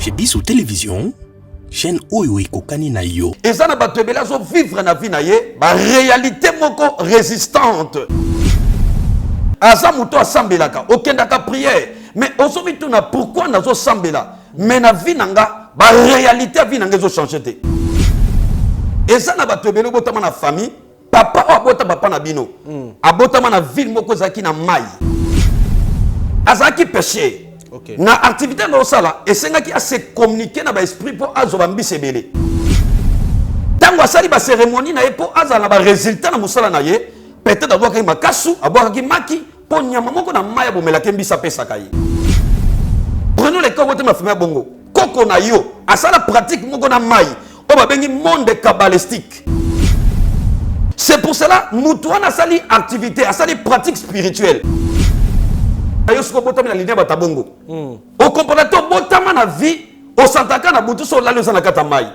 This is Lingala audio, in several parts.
Chez Bissou Télévision, chaîne Oyo Ekokani na yo. Et ça n'a pas te so vivre na vie na ye, ba réalité moko résistante. Asa muto asambelaka, okendaka prière. Mais osobi tuna pourquoi nazo sambela? Mais na vie nanga, ba réalité vie nanga zo changer te. Et ça n'a pas te botama na famille, papa abota papa na bino. Abota na ville moko zaki na mai. Azaki péché. Okay. Na activité dans sala et c'est qui a se communiquer na ba esprit pour azoba mbisebele. Tango asali ba cérémonie na ye pour azala ba résultat na musala na ye, peut-être avoir ki makasu, avoir ki maki pour nyama moko na maya bomela kembisa pesa kai. Prenons les cas où ma famille bongo. Koko na yo, asala pratique moko na mai, o ba bengi monde kabbalistique. C'est pour cela mutuana sali activité, asali pratique spirituelle. Ayo siko botama na linia batabongo. Au comparateur botama na vie, au santaka na butu so lalo sana kata mai.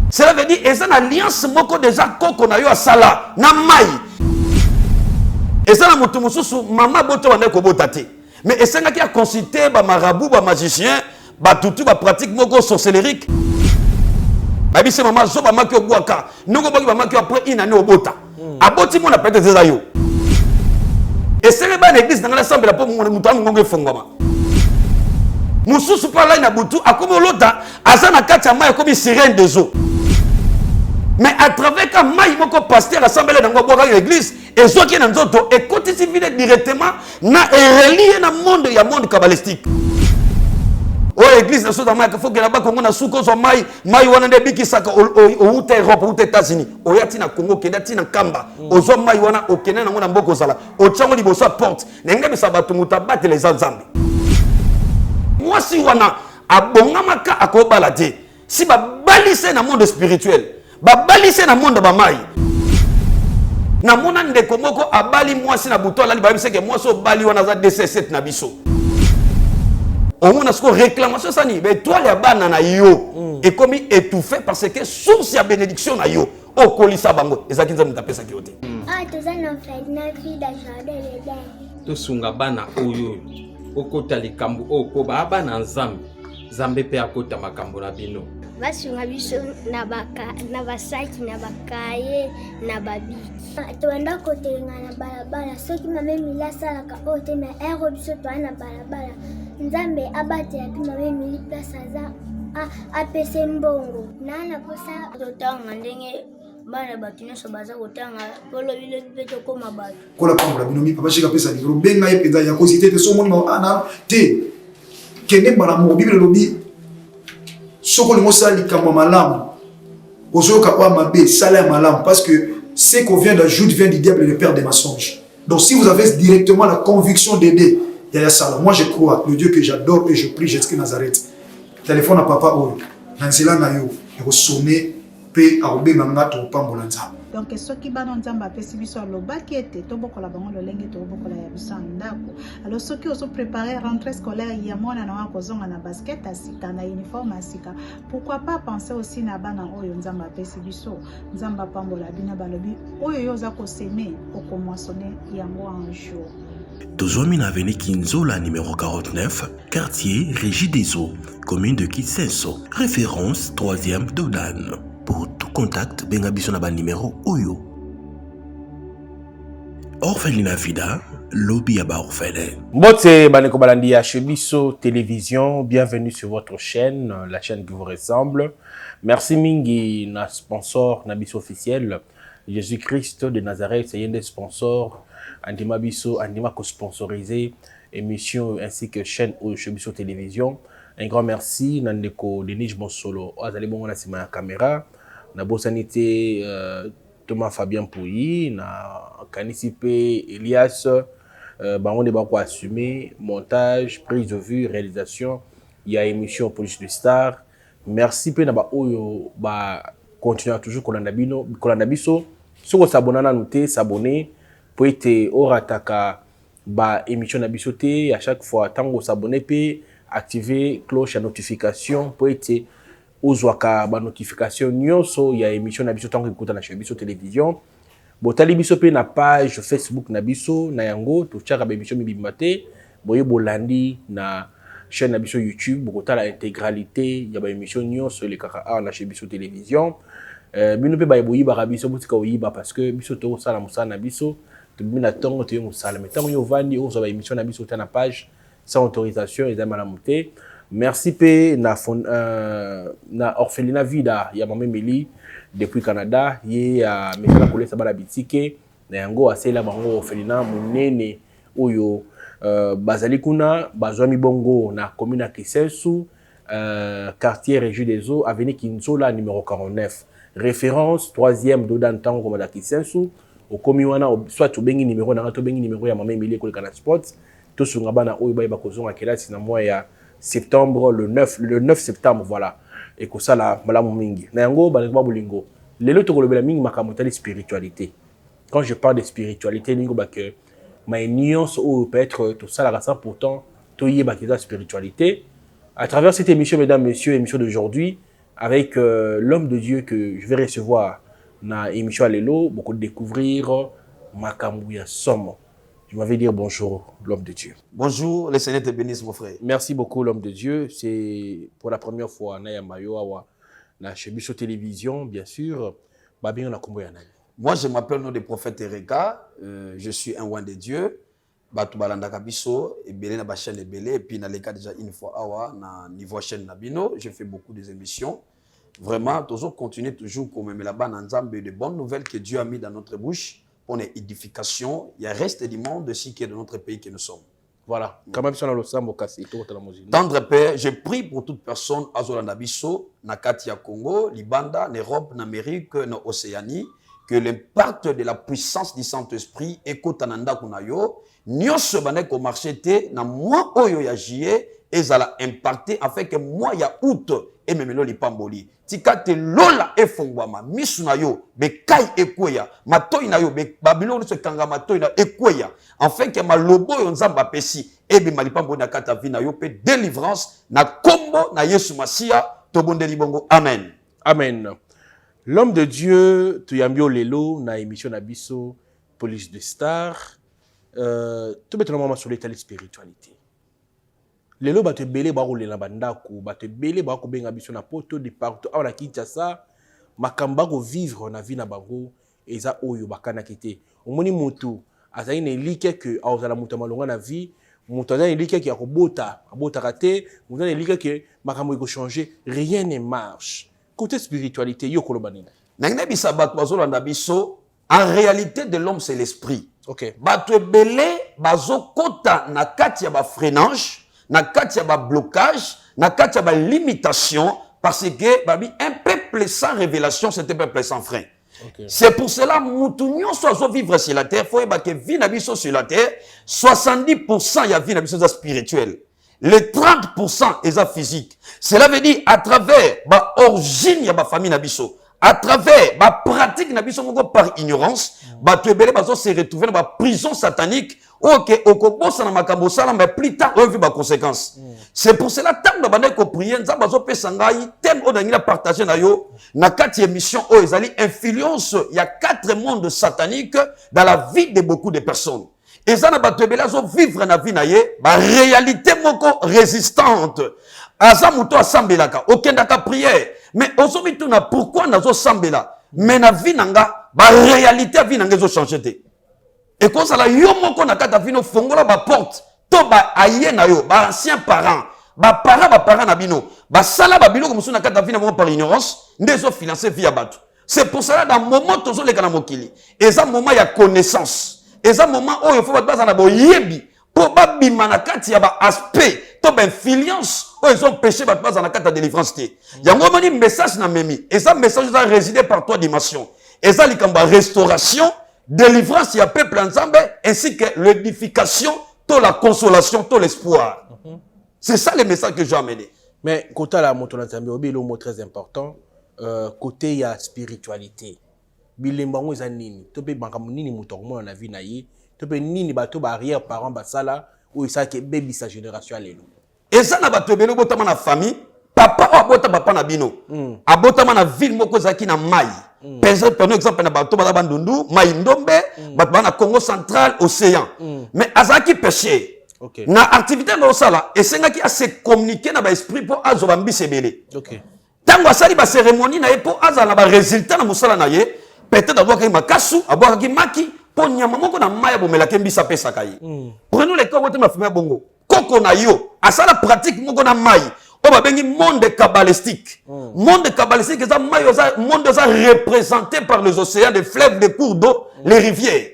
Cela veut dire eza na alliance moko déjà koko na yo asala na mai. Eza na mutu mususu mama boto wana ko botate. Mais esenga ki a consulter ba marabout ba magicien, ba tutu ba pratique moko sorcellerique. Ba bise mama zo ba maki obwaka. Nongo ba maki après une année obota. Aboti mo na peut-être eza yo. Et c'est pas l'église dans l'assemblée la pomme mon mouton ngongé fongoma. Mususu pa là na butu akomi lota azana kati ya mai akomi sirène des eaux. Mais à travers ka mai moko pasteur assemblée dans ngobwa l'église et zo ki na nzoto et côté civil directement na relié na monde kabbalistique. Oh l'église na so dans mai faut que là-bas Congo na suko so mai wana nde bikisaka o uta Europe ou États-Unis o yati na Congo kenda tina kamba ozo mai wana o kena na ngona mboko sala o tsango liboso porte nenga bisa batu mutabate les ensemble moi si wana abonga maka akobala te si ba balise na monde spirituel ba balise na monde ba mai na mona ndeko moko abali moi si na buto la ba biseke moi so bali wana za DC7 na biso. On a ce qu'on réclamation ça ni mais toi les bana na yo et comme étouffé parce que source ya bénédiction na yo o kolisa bango ezaki nza mutapesa kiote toza na fait na vie da jardin les dents to sunga bana oyo okota likambo oko ba bana nzambe zambe pe akota makambo na bino basunga biso na basaki na bakaye na babi toenda kotelenga na balabala soki mame milasalaka oyo te na ero biso toa na balabala nzambe abatela mpe mame mili place aza apese mbongo nana posa totanga ndenge bana bato nyonso baza kotanga polobile mpe tokóma bato kola pambola bino mi papa shika pesa likolo benga ye mpenza ya kosite te so moni ana te kende mbala moko bibele lobi soko lingo sala likambo malamu ozoyoka oya mabe sala ya malamu parce que ce qu'on vient d'ajouter vient du diable et le père des mensonges. Donc si vous avez directement la conviction d'aider Yaya Sala, moi je crois le Dieu que j'adore et je prie Jésus Nazareth. Téléphone à papa Oyo, Nansela Nayo, et vous sonnez, paix à Obé Mangato, Pambolanza. Donc ce qui va dans Zamba Pessibiso Lobaki était Toboko la bango le lengue Toboko la Yabusan Ndako. Alors ceux qui ont préparé rentrée scolaire Yamona na kozonga na basket asika na uniforme asika. Pourquoi pas penser aussi na bana oyo Nzamba Pessibiso Nzamba Pambola bina balobi oyo yoza ko semer oko moissonner yango un jour. Tozomi na avenue Kinzola numéro 49, quartier Régie des Eaux, commune de Kitsenso, référence 3e Dodan. Pour tout contact, benga biso na ba numéro Oyo. Orphelinat Vida, lobby ya ba orphelin. Mbote baneko balandi ya chez Bissou Télévision, bienvenue sur votre chaîne, la chaîne qui vous ressemble. Merci mingi na sponsor na Bissou officiel, Jésus-Christ de Nazareth, c'est un des sponsors. Andima Bissou, Andima ko sponsorisé émission ainsi que chaîne chez Bissou Télévision. Un grand merci Nandeko Denis Monsolo, azali bongo na sima ya caméra. Na bosanité Thomas Fabien Pouyi, na Kanisipe Elias, bango de bako assumé montage, prise de vue, réalisation, il y a émission Police de Star. Merci pe na ba oyo ba continuer toujours kolanda biso. Soko s'abonner nous te s'abonner pour être au rataka ba émission na biso te à chaque fois tango s'abonner pe activer cloche à notification pour être ozwaka ba notification nyonso ya émission na biso tango ekuta na chez Bissou Télévision. Botali biso pe na page Facebook na biso na yango to tchaka ba émission mibimate boye bolandi na chaîne Nabiso YouTube, beaucoup de l'intégralité, il y a des émissions nyonso les kaka na chez Biso télévision. Bino pe ba boyi ba rabiso butika oyiba parce que biso to sala musala Nabiso, to bina tongo to musala. Mais tant yo vandi on so ba émission Nabiso ta na page sans autorisation et za malamuté. Merci pe na orphelinat vida ya maman Meli depuis Canada, ye a monsieur la police ba la bitike na yango asela bango orphelinat munene oyo bazali kuna bazwami bongo na commune ya Kisensu, quartier Régie des Eaux, avenue Kinzola numéro 49. Référence 3e Dodan Tango Mada Kisensu, au commune soit to bengi numéro na to bengi numéro ya maman Emilie ko kana sport to sunga bana oyo ba kozonga kelasi na mois ya septembre le 9 septembre voilà et ko sala malamu mingi na yango ba bolingo lelo to kolobela mingi makamotali spiritualité. Quand je parle de spiritualité ningo ba que ma nuance ou peut-être tout ça la raison pourtant to yeba ki spiritualité à travers cette émission mesdames messieurs émission d'aujourd'hui avec l'homme de Dieu que je vais recevoir na émission Alelo beaucoup de découvrir makambuya somo. Je m'avais dire bonjour, l'homme de Dieu. Bonjour, le Seigneur te bénisse, mon frère. Merci beaucoup, l'homme de Dieu. C'est pour la première fois, na chez Biso Télévision, bien sûr. Moi, je m'appelle nom de prophète Ereka. Je suis un roi de Dieu. Batu balandaka biso, ebele na ba chaîne ebele, et puis na leka déjà une fois awa na niveau chaîne Nabino. Je fais beaucoup des émissions. Vraiment, toujours continuer toujours comme me là-bas dans Nzambe de bonnes nouvelles que Dieu a mis dans notre bouche. On est édification, il y a reste du monde aussi qui est de notre pays que nous sommes. Voilà. Quand même, si on a le sambo cassé, Tendre Père, je prie pour toute personne à Zolanabiso, na Katia Congo, Libanda, en Europe, en Amérique, en Océanie, que l'impact de la puissance du Saint-Esprit écoute ananda kunayo, nyonso bane ko marché te na moi oyo ya juillet et ça l'a impacté afin que moi ya août et memelo lipamboli. Tikate lola efongwama misu na yo be kai ekweya matoi na yo be Babylone se kanga matoi na ekweya afin que malobo yo nzamba pesi ebe malipambo na kata vina yo pe délivrance na kombo na Yesu Masia to bondeli bongo amen. Amen. L'homme de Dieu tuyambio lelo na émission na biso Police de Star tout bêtement sur l'état de spiritualité. Lelo ba te belé ba rouler na bandako ba te belé ba ko benga biso na poto de partout ala Kinshasa makamba ko vivre na vie na bango eza oyo bakana kete omoni mutu azali ne like que azala mutu malonga na vie mutu azali like que akobota abota raté mutu azali like que makambo iko changer rien ne marche côté spiritualité yo kolobani nangna bisa bat bazolanda biso en réalité de l'homme c'est l'esprit. OK ba te belé bazokota na kati ya ba freinage na kati ya ba blocage, na kati ya ba limitation, parce que babi un peuple sans révélation, c'est un peuple sans frein. Okay. C'est pour cela mutu nyonso vivre sur la terre, faut que vie na biso sur la terre, 70% ya vie na biso spirituel. Les 30% est physique. Cela veut dire à travers ba origine ya ba famille na biso, à travers ma pratique na biso par ignorance, ba tu ebele bazo se retrouver dans ma prison satanique. OK, okobosa na makambo sala mais plus tard on vu ba conséquence. C'est pour cela tant na bande ko prier nzamba zo pesa ngai thème o dangi na partager na yo na kati émission o ezali influence il y a 4 mondes sataniques dans la vie de beaucoup de personnes. Et ça na ba tu ebele zo vivre na vie na ye ba réalité moko résistante. Aza muto asambelaka okendaka prière mais osomi tuna pourquoi nazo sambela mais na vie nanga ba réalité vie nanga zo changer te. Et quand ça la yo moko na kata vino fongola ba porte to ba aye na yo ba ancien parent ba parent na bino ba sala ba bino comme na kata vino par ignorance ndezo financer via bato. C'est pour cela dans moment tozo le kana mokili et ça moment ya connaissance et ça moment oh il faut ba na bo yebi pour ba bima na kati ya ba aspect to ba influence oh ils ont péché ba na kata délivrance te. Yango moni message na memi et ça message doit résider par 3 dimensions. Et ça likamba restauration délivrance, il y a peuple ensemble, ainsi que l'édification, toute la consolation, tout l'espoir. C'est ça le message que j'ai amené. Mais côté la moto il mot très important. Côté il y a spiritualité. Bilembango zanini, tope bankamunini mutormo na vie na ye, tope nini bato barrière parents basala ou ça que baby sa génération alelo. Et ça na bato belo botama na famille, papa abota papa na bino. Abota na ville moko zaki na mai. Par exemple, na bato bandundu, mai ndombe, bato na Congo central, océan. Mais azaki péché. Ok. Na activité dans ça et c'est qui a se communiquer na ba esprit pour azoba mbisebele. Ok. Tango asali ba cérémonie na pour azala ba résultat na musala na ye peut-être avoir ki makasu avoir ki maki pour nyama moko na maya bomela kembisa pesa kai. Prenons les cas wote mafima bongo. Koko na yo asala pratique moko na mai o ba bengi monde kabbalistique. Monde kabbalistique c'est un monde représenté par les océans, les fleuves, les cours d'eau, les rivières.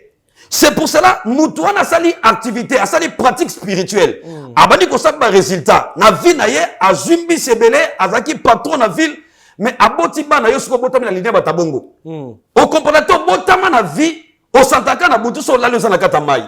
C'est pour cela Moutouana sali activité, a sali pratique spirituelle. Abani ko saba résultat. Na vie na ye azumbi sebele azaki patron na ville mais aboti ba na yo soko botama na ligne batabongo. Au comparateur botama na vie au santaka na butu so lalo sana kata mai.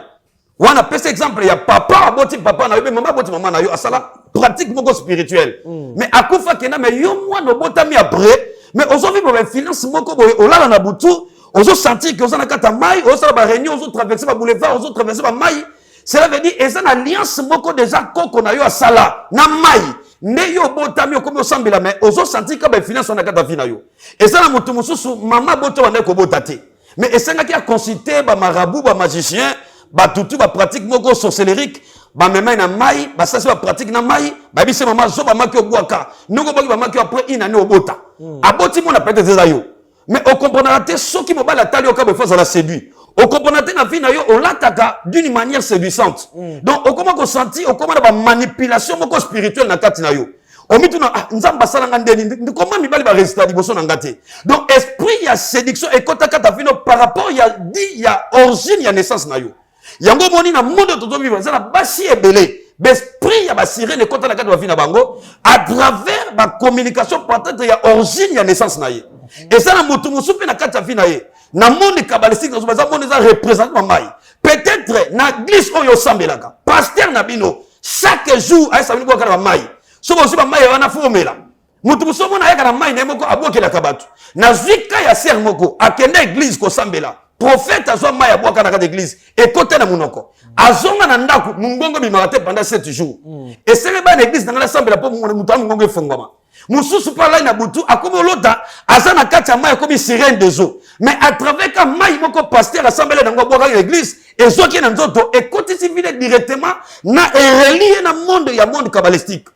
Wana pese exemple ya papa aboti papa na yo maman aboti maman na yo asala pratique moko spirituelle. Mais akufa kena mais yo moi no botami après mais aujourd'hui pour finance moko boy olala na butu ozo sentir que ozo na kata mai ozo la réunion ozo traverser ba boulevard ozo traverser ba mai cela veut dire eza na alliance moko déjà koko na yo asala na mai ne yo botami okomi osambela mais ozo sentir que ba finance na kata vina yo eza na mutu mususu mama boto wana ko botate mais esenga ki a consulter ba marabout ba magicien ba tutu ba pratique moko sorcellerique ba mema na mai ba sasi ba pratique na mai ba bise mama zo ba maki obwaka noko boki ba maki après une année obota aboti mona peut-être eza yo. Mais au comprenant ce qui me bat la taille au cas de fois à la séduit. Au comprenant la vie na yo on l'attaque d'une manière séduisante. Donc au comment qu'on sentit au comment la manipulation moko spirituelle na kati na yo. Au mitu na nzamba sala ngandeni comment mi bali ba résultat liboso na ngate. Donc esprit ya séduction et kota kata vino par rapport ya dit ya origine ya naissance na yo. Yango moni na monde toto vivre ça na basi ebele. L'esprit ya ba sirène kota na kati ba vina bango à travers ba communication peut-être ya origine ya naissance na ye. Et ça, na mutu musupe na kati vina ye. Na monde kabbalistique, na zubaza monde za représente mamai. Peut-être na glisse oyo sambelaka. Pasteur na bino chaque jour ay sabini kwa kana mamai. Sobo siba mai wana fomela. Mutu musomo na yaka na mai na moko abokela kabatu. Na zwika ya ser moko akende église ko sambela. Prophète azwa mai aboka na kati église et côté na munoko. Azonga na ndako mungongo bimarate pendant 7 jours. Et c'est le ban église na sambela po mutu mungongo efongama. Mususu pala na butu akomi lota azana kati ya mai akomi sirène des eaux mais à travers ka mai moko pasteur assemblée na ngwa boka l'église et zoki na nzoto et côté civil directement na relié na monde ya monde kabbalistique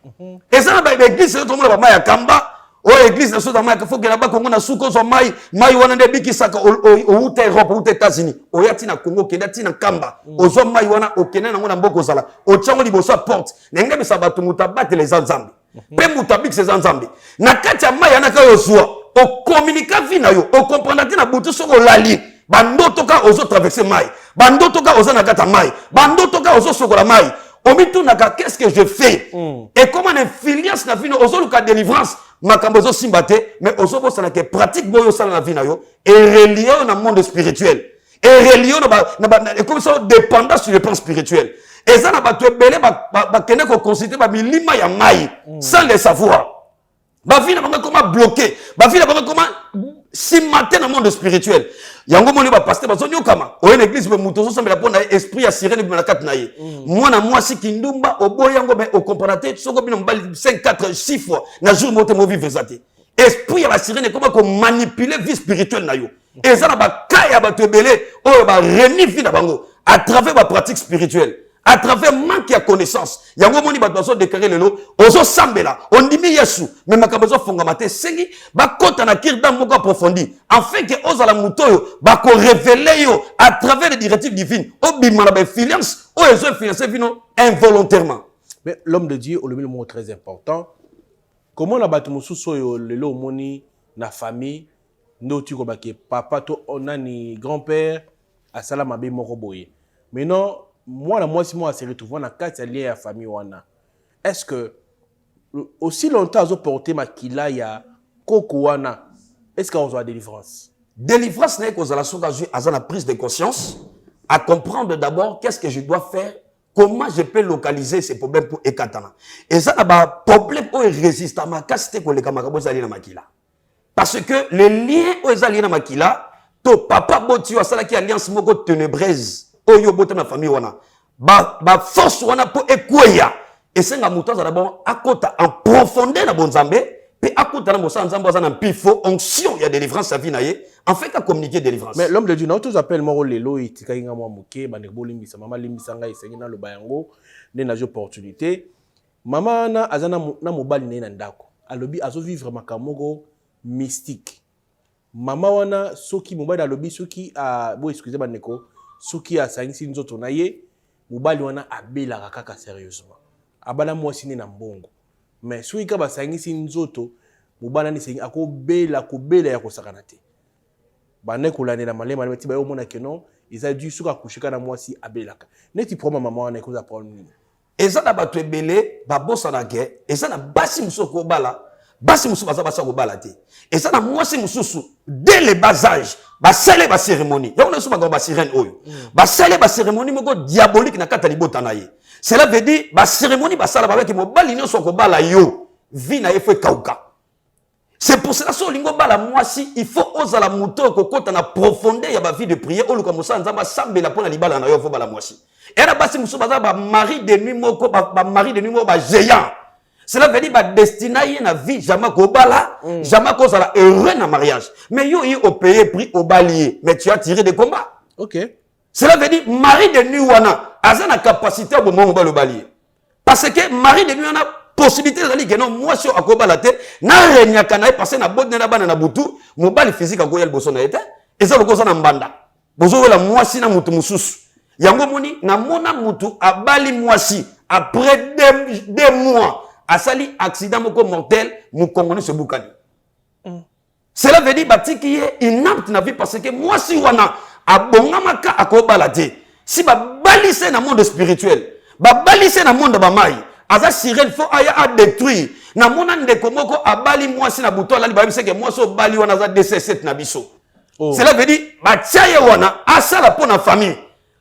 et ça na l'église to mona ba mai akamba o église na so da mai ka foke na ba kongo na suko zo mai wana nde bikisaka o uta Europe uta États-Unis o yati na Congo kenda tina kamba ozo mai wana okena na ngona mboko zala o tsango liboso porte nenga bisabatu mutabate les ensemble. Pe mutabik ses ensemble. Na kati ya mai anaka yozua. O communique vie na yo. O comprendre na butu soko lali. Bandoto ka ozo traverser mai. Bandoto ka ozo na kata mai. Bandoto ka ozo soko la mai. Omitu naka qu'est-ce que je fais? Et comment influence na vie no ozo luka délivrance makambo ozo simbate mais ozo bosa na ke pratique boyo sala na vie na yo et relié na monde spirituel. Et relié na comme ça dépendant sur le plan spirituel. Et ça n'a pas tout belé ba kene ko consulter ba milima ya mai sans le savoir. Ba vie na comment bloquer, ba vie na comment si matin dans le monde spirituel. Yango moni ba pasteur ba zonyo kama. O une église be mutozo sambela pona esprit ya sirène na kati na ye. Mwana mwasi kindumba oboyango mais au comparateur soko bino mbali 5 4 6 fois na jour moté mo vivre zate. Esprit ya la sirène comment ko manipuler vie spirituelle na yo. Et ça na ba kaya ba to belé o ba renifie na bango à travers ba pratique spirituelle. À travers manque de connaissance. Yango moni bato baso déclarer lelo, ozo sambela, on dimi Yesu, mais makabazo fongamate sengi, ba kota na kirda moko approfondi, afin que oza la mutoyo, ba ko révéler yo à travers les directives divines, o bimana ba influence, o ezo influencer vino involontairement. Mais l'homme de Dieu, le mot très important. Comment la bato mususo yo lelo moni na famille, no tu ko baki papa to onani grand-père, asala mabe moko boye. Mais non moi si moi se retrouve na kati lié à famille wana. Est-ce que aussi longtemps ont porté ma kila ya koko wana, est-ce qu'on a délivrance? Délivrance n'est qu'aux relations à la prise de conscience, à comprendre d'abord qu'est-ce que je dois faire, comment je peux localiser ces problèmes pour Ekatana. Et ça n'a problème où il résiste à ma casse pour les camarades na makila. Parce que les liens où ils allaient na makila, to papa boti wa sala ki alliance moko ténébreuse. Oyo bote na famille wana ba force wana po ekweya esenga muto za d'abord akota en profondeur na bonzambe pe akuta na mosala nzambe aza na mpifo onction ya délivrance sa vie na ye en fait qu'à communiquer délivrance. Mais l'homme de Dieu, nous tous appelle moro lelo itika inga mwa muke bandeko limbisa mama limbisa ngai sengi na loba yango ne na opportunité mama na azana na mobali na ndako alobi azo vivre makamoko mystique mama wana soki mobali alobi soki bo excusez bandeko soki asangisi nzoto na ye mobali wana abela kaka sérieusement abala mwasi ne na mbongo mais soki ka basangisi nzoto mobali ni sengi akobela kobela ya kosakana te bane kolanela malema bati ba yo mona kenon ils a dû suka kushika na mwasi abelaka neti proma mama wana ikoza problème nini eza na bato ebele babosa na ke eza na basi mususu kobala basi mususu baza basa kobala te eza na mwasi mususu dès le bas âge basale ba cérémonie ya ona suba ba sirène oyo basale ba cérémonie moko diabolique na kata libota na ye cela veut dire ba cérémonie basala ba ki mobali nyonso kobala yo vie na ye faut kauka. C'est pour cela que lingo bala mwasi il faut oser la moto kokota na profondeur ya ba vie de prière o luka musa nzamba sambela pona libala na yo faut bala mwasi era basi musu baza ba mari de nuit moko ba mari de nuit moko ba géant cela veut dire ba destiné na vie jamais ko bala jamais ko sala heureux na mariage mais yo au payer prix au balier mais tu as tiré des combats. OK, cela veut dire mari de nuit wana azana capacité au moment ba le balier parce que mari de nuit wana possibilité d'ali que non moi sur akobala te na renyaka na passer na bodne na bana na butu mobali physique akoya liboso na ete eza lokosa na mbanda bozo wela mwasi na mutu mususu yango moni na mona mutu abali mwasi après 2 mois asali accident moko mortel mukongoni se bukani. Cela veut dire batiki ye inapte na vie parce que mwasi wana abongamaka akobala te si ba balise na monde spirituel ba balise na monde ba mai aza sirène faut aya a détruire na mona ndeko moko abali mwasi na buto alali babise ke mwasi obali wana za DC7 na biso. Cela veut dire batiaye wana asala pour la famille.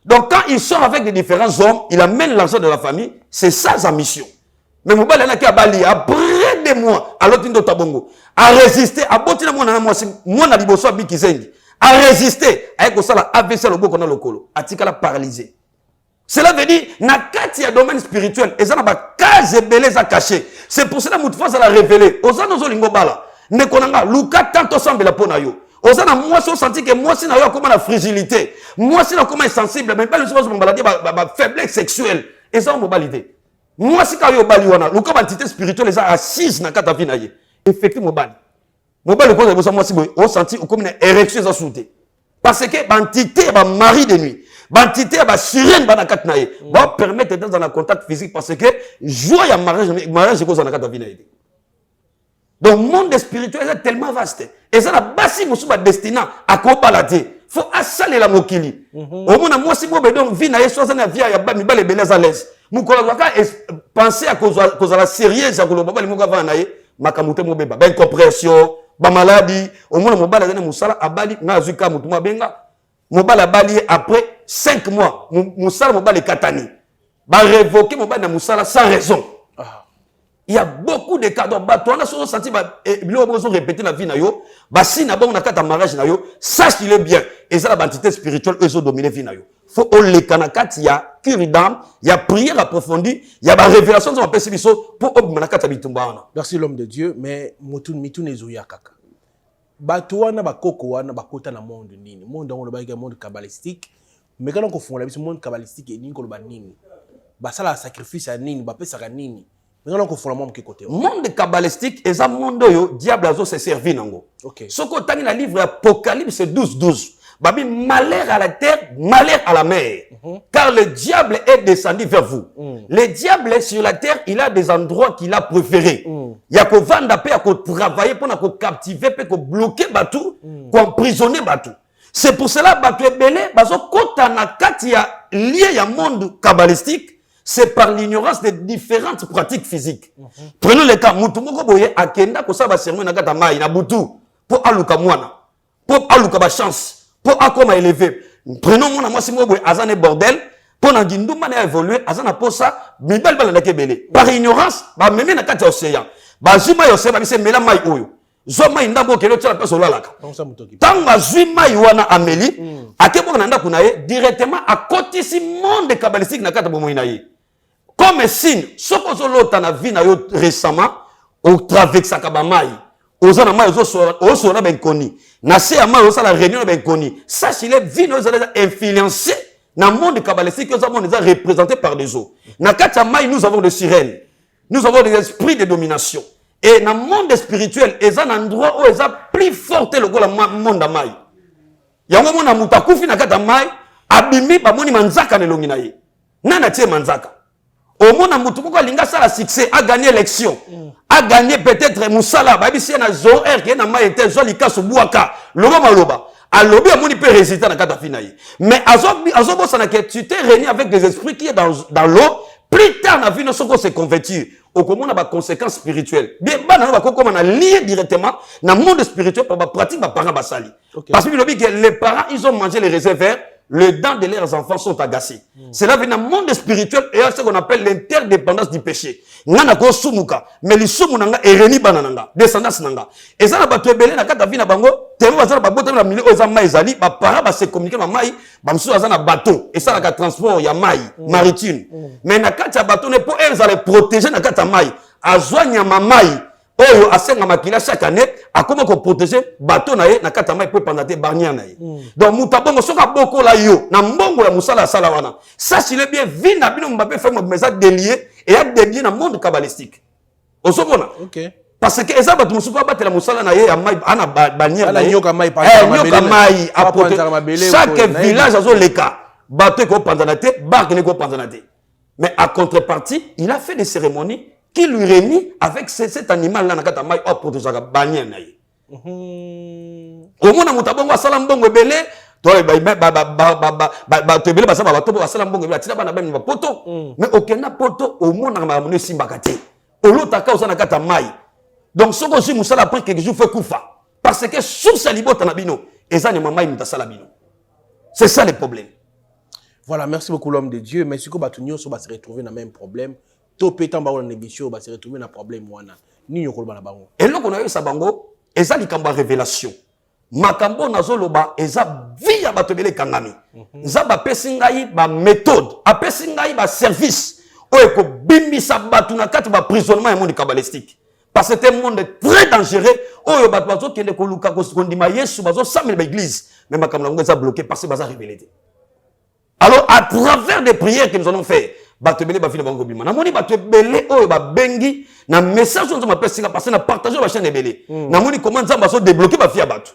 Donc quand il sort avec des différents hommes, il amène l'ensemble de la famille, c'est ça sa mission. Mais mobali na ki abali après 2 mois alors tindo tabongo a résister a botina mona na mwasi mona liboso abikizengi a résister ayeko sala AVC loboko na lokolo atikala paralysé. Cela veut dire, na kati ya domaine spirituel, et ça n'a pas case belé za caché. C'est pour cela que nous devons la révéler. Oza nozo lingo bala. Ne konanga, luka tanto semble la pona yo. Oza na moi so senti que moi si na yo comme la fragilité. Moi si na comme insensible, mais pas le chose maladie ba faiblesse sexuelle. Et ça on mobilité. Moi si ka yo bali wana, luka entité spirituelle les a assise na kata vina ye. Effectivement bali. Mobali ko za moi si on senti comme une érection za souté. Parce que entité ba mari de nuit. Bantité ba sirène ba na kat na ye ba permettre d'être dans un contact physique parce que joie ya mariage ko za na kat vie na ye. Donc monde spirituel est tellement vaste et ça la basi musu ba destinant à ko balater faut assaler la mokili au mona moi si mo be donc vie na ye so na vie ya ba mi ba le beleza l'aise mukolo ka penser à cause la sérieuse ya ko lo ba li mo ka va na ye makamute mo be ba incompression ba maladie au mona mo ba la na musala abali na zuka mutu ma benga mobali abali après 5 mois musala mobali katani ba révoquer mobali na musala sans raison. Il y a beaucoup de cas donc bato on a souvent senti ba bilo bozo répéter la vie na yo ba si na bon na kata mariage na yo sache qu'il est bien et ça la entité spirituelle eux ont dominé vie na yo faut on les kanakati ya curidam ya prière approfondie ya ba révélation ça va biso pour obima na kata bitumba wana. Merci l'homme de Dieu mais mitune ezoya kaka bato wana bakoko wana bakota na monde nini monde on le monde kabbalistique mais quand on fongola biso monde kabbalistique et nini ko loba nini basala sacrifice ya nini bapesaka nini mais quand on fongola monde ke côté monde kabbalistique et ça monde yo diable azo se servir nango. OK soko tangi na livre Apocalypse 12:12 babi malheur à la terre malheur à la mer car le diable est descendu vers vous. Le diable sur la terre il a des endroits qu'il a préférés. Il y a ko vanda pe ko travailler pour na ko captiver pe ko bloquer batou ko emprisonner batou. C'est pour cela batou ebele bazo kota na kati ya lié ya monde kabbalistique c'est par l'ignorance des différentes pratiques physiques. Prenons le cas mutu moko boye akenda ko saba sermon na kata mai na butu pour aluka mwana pour aluka ba chance pour akoma élever. Prenons mon moi si moi boye azane bordel pour na nginduma na évoluer azana posa mibal bala na kebele par ignorance ba meme na kati océan ba zuma yo seba bise mela mai oyo zoma indambo kelo tala peso lalaka tanga zuma wana ameli akebo na ndako na ye directement à côté si monde kabbalistique na kata bomo na ye comme signe soko zo lota na vie na yo récemment au traversaka ba mai oza na mai ozo na ben koni na se ya mai oza la réunion ben koni ça c'est les vie nous a influencé dans le monde kabbalistique que nous avons représenté par des eaux na kati mai nous avons des sirènes nous avons des esprits de domination et dans le monde spirituel ils ont un endroit où ils ont plus fort le monde mai yango mona mutakufi na kati mai abimi ba moni manzaka ne longi na ye nana tie manzaka au monde mutu ko linga sala succès a gagné élection a gagné peut-être musala ba bisi na zo r que na mai était zo likaso buaka loba maloba alobi amoni peut résister na kata finaye mais azo bosana que tu t'es réuni avec des esprits qui est dans l'eau plus tard na vie no soko se convertir au commun ba conséquences spirituelles bien bana ba ko comme na lié directement na monde spirituel pour ba pratique ba parents ba sali parce que lobi que les parents ils ont mangé les réservoirs les dents de leurs enfants sont agacées. Cela vient dans le monde spirituel et à ce qu'on appelle l'interdépendance du péché. Nana ko sumuka, mais li sumu nanga ereni banananga, descendance nanga. Et ça na ba tebele na kata vina bango, temo bazana ba bota na milieu oza mai ezali, ba para ba se communiquer na mai, ba msu azana bateau et ça na ka transport ya mai maritime. Mais na kata bateau ne po ezale protéger na kata mai, azwanya mamai oyo asenga makila chaque année akoma ko protéger bateau na ye na kata mai po pendant te barnier na ye donc mutabongo soka boko la yo na mbongo ya musala sala wana ça c'est bien vie na bino mbabe fait mo mesa délié et a délié na monde kabbalistique osomona OK parce que eza batu musuka batela musala na ye ya mai ana barnier na ye nyoka mai pa mai apote chaque village azo leka bateau ko pendant te barque ne ko pendant te mais à contrepartie il a fait des cérémonies qui lui réunit avec cet animal-là dans la maille pour protéger la bannière. Au moins, on a un salam bon rebelle. Mais aucun poto au monde n'a pas simbakate. Au lot à cause de la maille. Donc, ce que je me suis après quelque chose fait koufa. Parce que sous sa libote na bino, et ça ne m'a pas mis salabino. C'est ça le problème. Voilà, merci beaucoup l'homme de Dieu. Mais si on va se retrouver dans le même problème. Topétant ba on émission ba se retrouver na problème wana ni nyoko ba na bango et là on a eu sa bango eza likamba révélation makambo nazoloba eza vie ya batobele kangami za ba pesingai ba méthode apesingai ba service oyo ko bimbisa batu na kati ba prisonnement ya monde kabbalistique parce que c'est un monde très dangereux oyo batu bazo kende ko luka ko skondima Yesu bazo samela ba église mais makambo ngo eza bloqué parce que baza révélé. Alors à travers des prières que nous allons faire batebele ba fina bango bima na moni batebele oyo ba bengi na message on ma pesinga parce que na partager ba chaîne ebele na moni comment ça ba so débloquer ba fia batu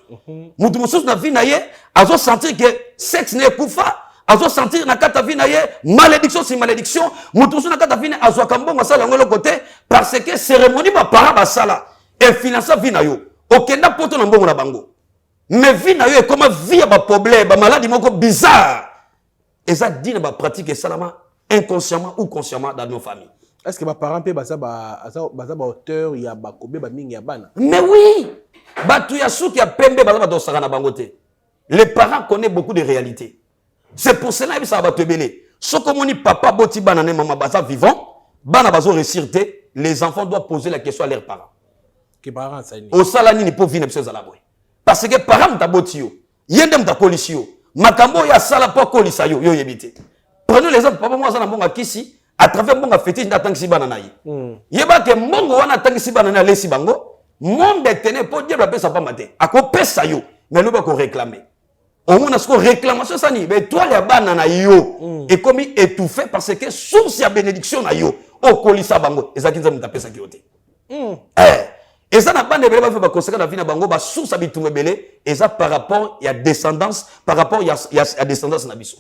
mutu mususu na vie na ye azo sentir que sexe ne kufa azo sentir na kata vie na ye malédiction c'est malédiction mutu mususu na kata vie azo kambongo sala ngolo côté parce que cérémonie ba para ba sala influence vie na yo okenda poto na mbongo na bango mais vie na yo est comme vie ba problème ba maladie moko bizarre et ça dit na ba pratique et salama inconsciemment ou consciemment dans nos familles. Est-ce que mes parents peuvent être auteur ya bakobe ba mingi ya bana? Mais oui, batu ya souki ya pembe baza ba sakana bangote. Les parents connaissent beaucoup de réalités. C'est pour cela que ça va te belé. Ce comme on dit papa boti bana ne maman baza vivant, bana bazo réciter, les enfants doivent poser la question à leurs parents. Que parents ça ni? Au salani ni pour vivre à la boy. Parce que parents ta boti yo, yende mta polisi yo, makambo ya sala po kolisa yo yebite. Prenons l'exemple, papa moi ça na bonga kisi à travers bonga fétiche n'attend si banana yi. Yeba ke mongo wana attend si banana lesi bango, monde tenait pour dire la paix ça pas mater. A ko pesa yo, mais nous pas ko réclamer. Au moins ce qu'on réclamation ça ni, mais toi les banana yo et comme étouffé parce que source ya bénédiction na yo, o kolisa bango, ezaki nza mta pesa ki yote. Et ça n'a pas de belé ba conséquence na vie na bango ba source abitumwe belé et ça par rapport il y a descendance par rapport il y a descendance na biso.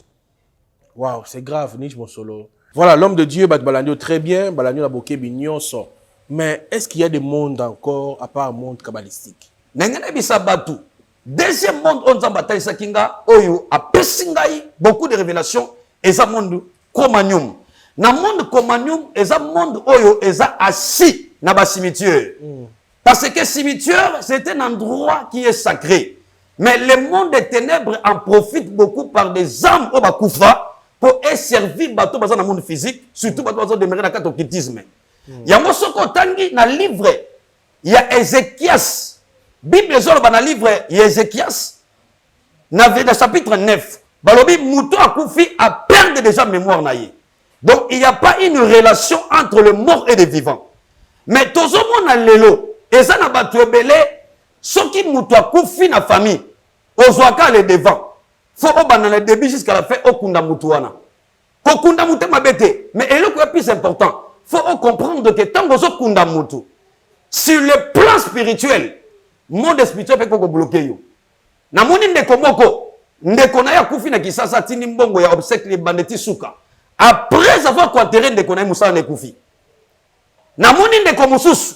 Waouh, c'est grave, niche mon solo. Voilà, l'homme de Dieu, Balandio très bien, Balandio la boké bignon son. Mais est-ce qu'il y a des mondes encore à part le monde kabbalistique? Nengene bisa batu. Deuxième monde on zambata isakinga oyo a pesingai beaucoup de révélations et ça monde Cromanium. Na monde Cromanium et ça monde oyo et ça assis na ba cimetière. Parce que cimetière c'est un endroit qui est sacré. Mais le monde des ténèbres en profite beaucoup par des âmes au bakoufa. Pour servir bateau dans le monde physique, surtout bateau demeurer dans le occultisme. Il y a un soko tangi na livre, il y a Ézéchias. Bible zolo ba na livre, il y a Ézéchias. Na chapitre 9. Balobi mouton a koufi a perdre déjà mémoire na ye. Donc il n'y a pas une relation entre le mort et le vivant. mais tozomona lelo eza na bato ebele soki mutu akufi na famille ozwaka le devant faut obanda na début jusqu'à la fin okunda mutu wana kokunda mutu mabete mais eloko ya plus important faut comprendre que tant ozokunda mutu sur le plan spirituel monde spirituel peut ko bloquer yo na moni ndeko moko ndeko na ya kufi na kisasa tini mbongo ya obstacle bandeti suka après avoir enterré ndeko na musala na kufi na moni ndeko mususu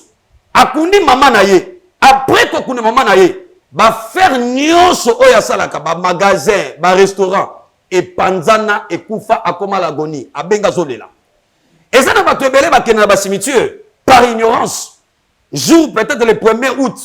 akundi mama na ye après ko kundi mama na ye ba faire nyonso oya salaka ba magasin ba restaurant et panzana et kufa akoma l'agonie abenga zolela et ça na bato ebele ba kena ba cimetière par ignorance jour peut-être le 1er août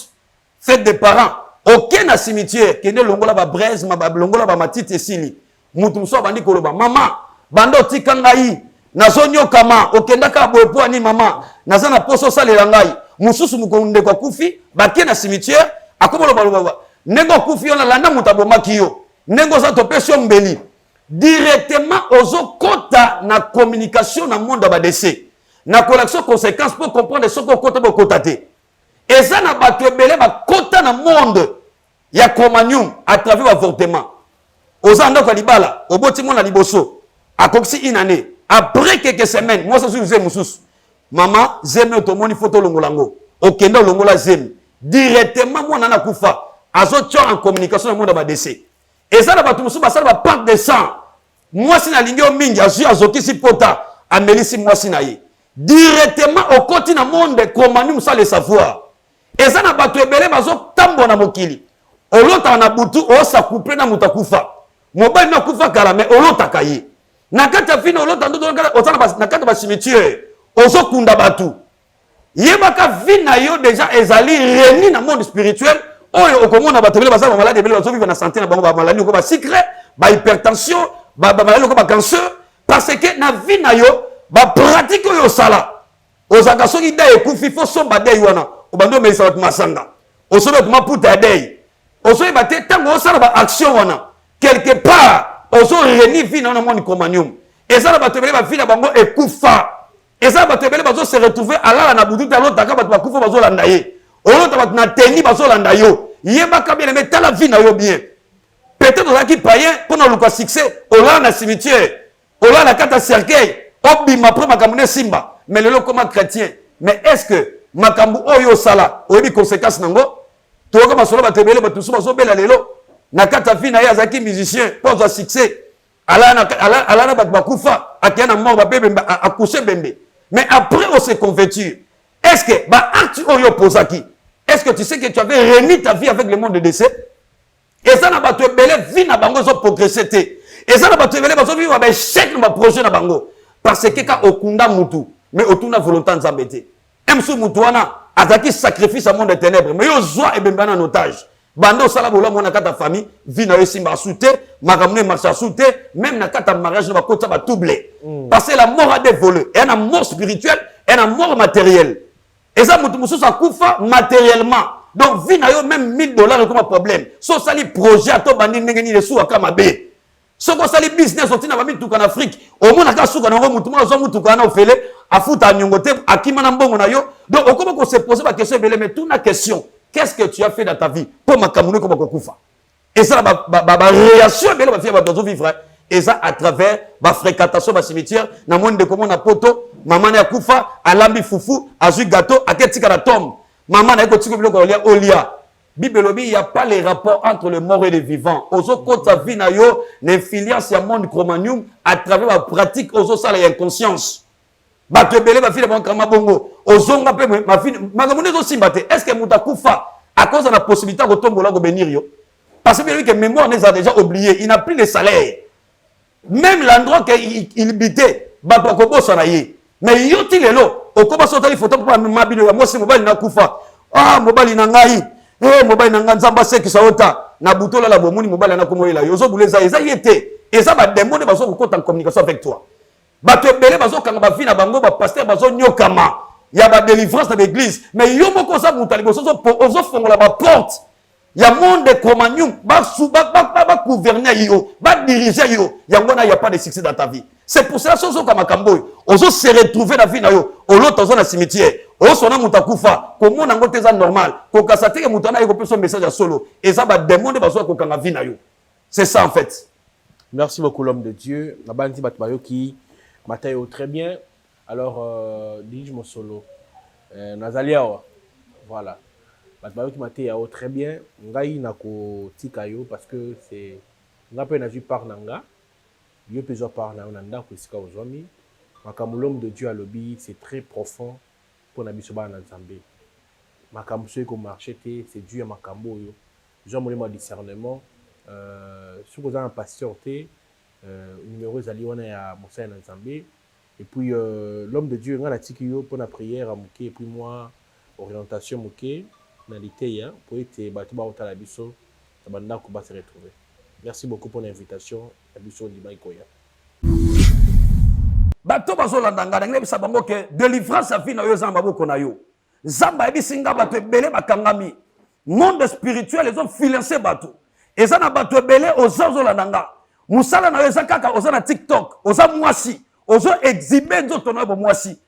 fête des parents aucun na cimetière kende longola ba braise ma ba longola ba matite esili mutu muso bandi koloba mama bando tika ngai nazonyo kama okendaka boepo ani mama nazana poso salela ngai mususu mukonde kwa kufi bakie na cimetière akomolo baloba nengo kufi ona landa mutabo makio nengo za topesio mbeli directement ozo kota na communication na monde ba décès na collection conséquences pour comprendre ce que kota bokota te eza na bato ebele ba kota na monde ya Cromanium à travers l'avortement oza ndako libala oboti mona liboso akokisi inane après quelques semaines moi ça suis mususu maman zeme otomoni photo longolango okenda longola zeme directement mona na kufa azocho en communication na monde ba décès et ça na bato mususu basala ba pacte de sang moi si na lingio mingi azokisi pota amelisi moi si na ye directement au côté na monde Cromanium ça le savoir et ça na bato ebele bazo tambo na mokili olota na butu osa couple na mutakufa mobali na kufa kala mais olota kaye na kata fina olota ndo osana na kata ba cimetière ozo kunda batu yebaka vina yo déjà ezali réuni na monde spirituel oyo okomona bato bele basala malade bele bazo vivre na santé na bango ba maladie ko ba secret ba hypertension ba maladie ko ba cancer parce que na vina yo ba pratique yo sala ozaka soki dai ekufi fo somba dai wana obando melisa bat masanga osobe tuma puta dai osobe baté tango osala ba action wana quelque part ozo réuni vina na monde Cromanium et ça ba tebele ba vina bango ekufa et ça ba tebele bazo se retrouver alala na butu talo taka ba kufa bazo landa ye olota ba na teni bazo landa yo yebaka bien mais tala vina yo bien peut-être on a qui païen pour na luka succès olala na cimetière olala na kata cercueil obima après makamune simba mais le comme chrétien mais est-ce que makambu oyo sala oyebi conséquence nango toka masolo ba tebele ba tusu bazo bela lelo na kata vina ya zaki musicien pour sa succès ala ba kufa akiana mort ba bembe akoucher bembe mais après on s'est converti est-ce que ba acte oyo posaki est-ce que tu sais que tu avais remis ta vie avec le monde de décès et ça na ba to belé vie na bango zo progresser te et ça na ba to belé ba zo vivre ba échec na projet na bango parce que ka okunda mutu mais otuna volonté nzambe te emsu mutu wana azaki sacrifice à monde des ténèbres mais yo zwa ebemba na otage bando sala bola mona kata famille vie na yosi ma souté makamne marche souté même na kata mariage na bakota ba doublé parce que la mort a des volets et une mort spirituelle et une mort matérielle et ça mutu mususu akufa matériellement donc vie na yo même $1000 comme problème so sali projet to bandi ngeni le sou akama be so ko sali business otina ba mituka na Afrique au mona ka suka na mutu mona so mutuka na ofele afuta nyongote akima na mbongo na yo donc okoma ko se poser ba question belé mais tout na question. Qu'est-ce que tu as fait dans ta vie pour ma camoufler comme un koufa? Et ça, ma réaction, vivre. Et ça, à travers ma fréquentation, ma cimetière, dans le monde de comment on a poto, maman a koufa, à l'ambi foufou, à jus gâteau, à ketika la tombe. Maman a continué au lia. Bible, il n'y a pas les rapports entre le mort et le vivant. Aux autres, ta vie, l'influence du monde Cromanium à travers la pratique, aux autres, ça, l'inconscience. Batebele ba fille bankama bongo ozonga pe ma fille makamune zo simbate est-ce que mutakufa à cause de la possibilité de tombola go benir yo parce que lui que mémoire les a déjà oublié il n'a plus le salaire même l'endroit qu'il habitait bato ko bossa na ye mais yo ti lelo okoba sota li photo pour mabilo ya mwasi mobali na kufa ah mobali na ngai mobali na ngai nzamba seki saota na butola la bomoni mobali na komoyela yo zo buleza eza yete eza ba démon ba zo ko en communication avec toi. Bato ebele bazo kanga ba vie na bango ba pasteur bazo nyokama ya ba délivrance de l'église mais yo moko sa mutali boso ozo fongola ba porte ya monde de Cromanium ba gouverner yo ba diriger yo yango na y a pas de succès dans ta vie c'est pour cela sozo kama kamboy ozo se retrouver na vie na yo oloto ozo na cimetière osona mutakufa komona ngo teza normal kokasa te mutana eko peso message à solo et ça ba demander baso ko kanga vina yo. C'est ça en fait. Merci beaucoup l'homme de Dieu. Nabandi batbayo qui matayo très bien. Alors dis mon solo. Nazaliawa. Voilà. Batbayo qui matayo très bien. Ngai nako tikayo parce que c'est ngape na vu par nanga. Dieu peut par nanga ko sika ozwami. Makamu l'homme de Dieu à lobby, c'est très profond pour nabisoba na Nzambe. Makamu so ko marché c'est Dieu makambo yo. Jean mon discernement. Si vous avez un pasteur, numéro zali on est à Moussa Nzambe. Et puis l'homme de Dieu, on a tikio pour la prière à Mouké. Et puis moi, orientation Mouké, nalité, pour être battu par Otalabiso, Tabanda Kuba se retrouver. Merci beaucoup pour l'invitation. Abiso Ndimai Koya. Bato bazolandanga ndenge bisa bango ke délivrance a vie na yo zamba boko na yo. Zamba ebisinga bato ebele bakangami. Monde spirituel les ont financé bato. Et ça n'a pas de belé aux ozolandanga. Moussala na yeza kaka ozana TikTok, oza mwasi, ozo exhiber nzoto na bo mwasi.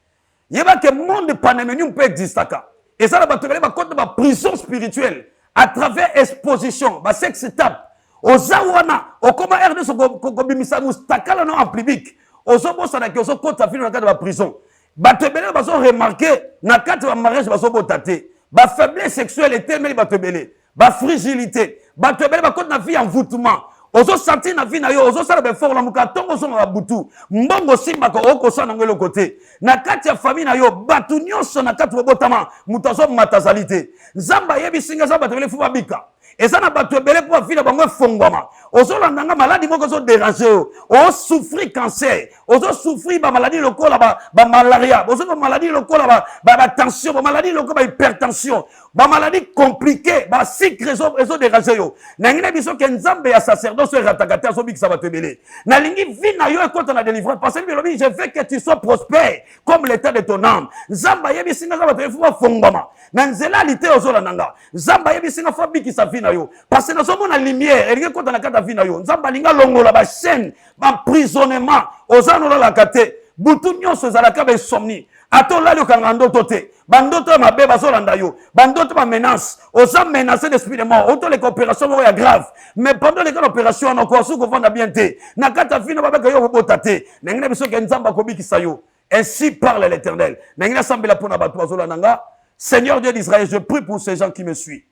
Yeba que monde panéménium peut exister ka. Et ça n'a pas de belé ba côté ba prison spirituelle à travers exposition, ba sex tape. Oza wana, okoma RD so ko bimisa mustakala na en public. Ozo bossa na ke ozo kota fino na kata ba prison. Ba te belé ba so remarquer na kata ba mariage ba so botate. Ba faiblesse sexuelle est tellement ba te belé. Ba fragilité. Ba te belé ba côté na vie envoûtement. Ozo senti na vie na yo, ozo sala be fort la muka tongo so na butu. Mbongo simba ko oko sa na ngelo côté. Na kati ya famille na yo, batu nyonso na kati botama, mutazo matazalité. Nzamba yebi singa za batele fu babika. Et ça n'a pas de belé pour faire bango fongoma. Ozo landanga maladie moko zo déranger. O souffrir cancer. Ozo souffrir ba maladie lokola ba malaria. Ozo ba maladie lokola ba tension, ba maladie lokola ba hypertension. Ba maladie compliquée, ba sick réseau déranger yo. Na ngina biso ke nzambe ya sacerdoce ratakata so bikisa ba tebele. Na lingi vie na yo e konta na délivrance parce que je veux que tu sois prospère comme l'état de ton âme. Nzamba yebi singa za ba tebele fongoma. Na nzela lité ozo landanga. Nzamba yebi singa fa bikisa vie na yo. Parce que nous sommes la lumière, et quand on a kata vina yo, nzamba linga longola ba chaîne, ba emprisonnement, ozano la kate, butu nyonso za la ka ba somni. Ato la yo kangando tote, bandoto ma be ba solanda yo, bandoto ma menace, oza menacé d'esprit de mort, auto les coopérations ya grave. Mais pendant les opérations on ko su ko vanda bien te. Na kata vina ba ka yo botate, ngina biso ke nzamba ko bikisa yo. Ainsi parle l'Éternel. Ngina sambela pona ba to azolanda. Seigneur Dieu d'Israël, je prie pour ces gens qui me suivent.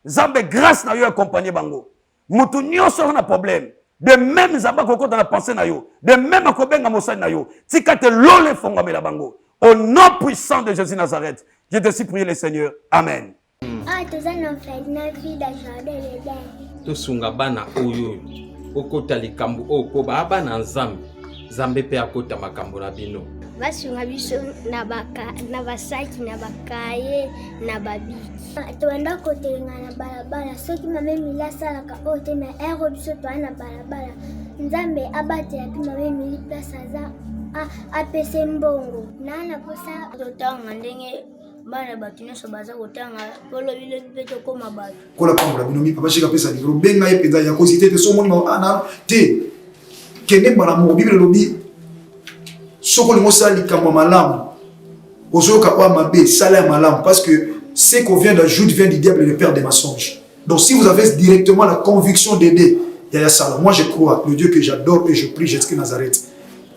Zambe grâce na yo accompagner bango. Mutu nyonso na problème. De même zamba koko dans la pensée na yo. De même akobenga mosani na yo. Tika te lole fongamela bango. Au nom puissant de Jésus Nazareth, je te supplie le Seigneur. Amen. Ah, tu as un fait na vie d'ajardin les dents. To sunga bana oyo. Okota likambu okoba abana nzambe. Zambe pe akota makambo na bino. Basunga biso na basaki na bakaye na babiki. Tuenda kotelenga na balabala soki mame milasa la ka ote na ero biso na balabala. Nzambe abate ya pima mame mili place za apese mbongo. Na posa totanga ndenge bana batu nyonso baza kotanga polo bile bipeto koma batu. Kola pambola bino mi papa shika pesa livro benga ye peza ya kosite te so moni ma ana te. Kene bana mo bible lobi soko lingo sali kamwa malamu ozoka wa mabe sala ya malamu parce que ce qu'on vient d'ajouter vient du diable et le père des mensonges. Donc si vous avez directement la conviction d'aider Yaya Sala, moi je crois le Dieu que j'adore et je prie Jésus Nazareth.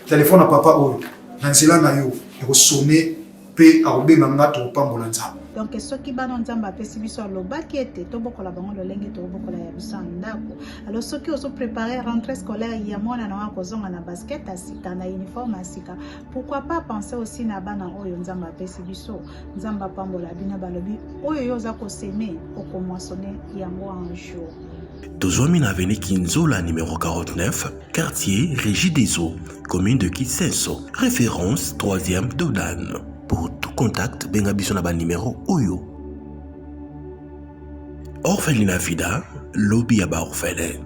Téléphone à papa oyo nanzela na yo eko sonner pe arobe mangato pambola nzambe. Donc soki bana nzamba apesi biso alobaki ete tobokola bango lolenge tobokola ya biso ndako. Alors soki ozo préparer rentrée scolaire ya mwana na wako zonga na basket asika na uniforme asika, pourquoi pas penser aussi na bana oyo nzamba apesi biso nzamba pambola bina balobi oyo yoza ko semer okomoissonner yango un jour. Tozwami na avenue Kinzola numéro 49, quartier Régie des Eaux, commune de Kitsenso, référence 3e Dodan. Pour tout contact, benga biso na ba numéro Oyo. Orphelinat Vida, lobby à ba orphelin.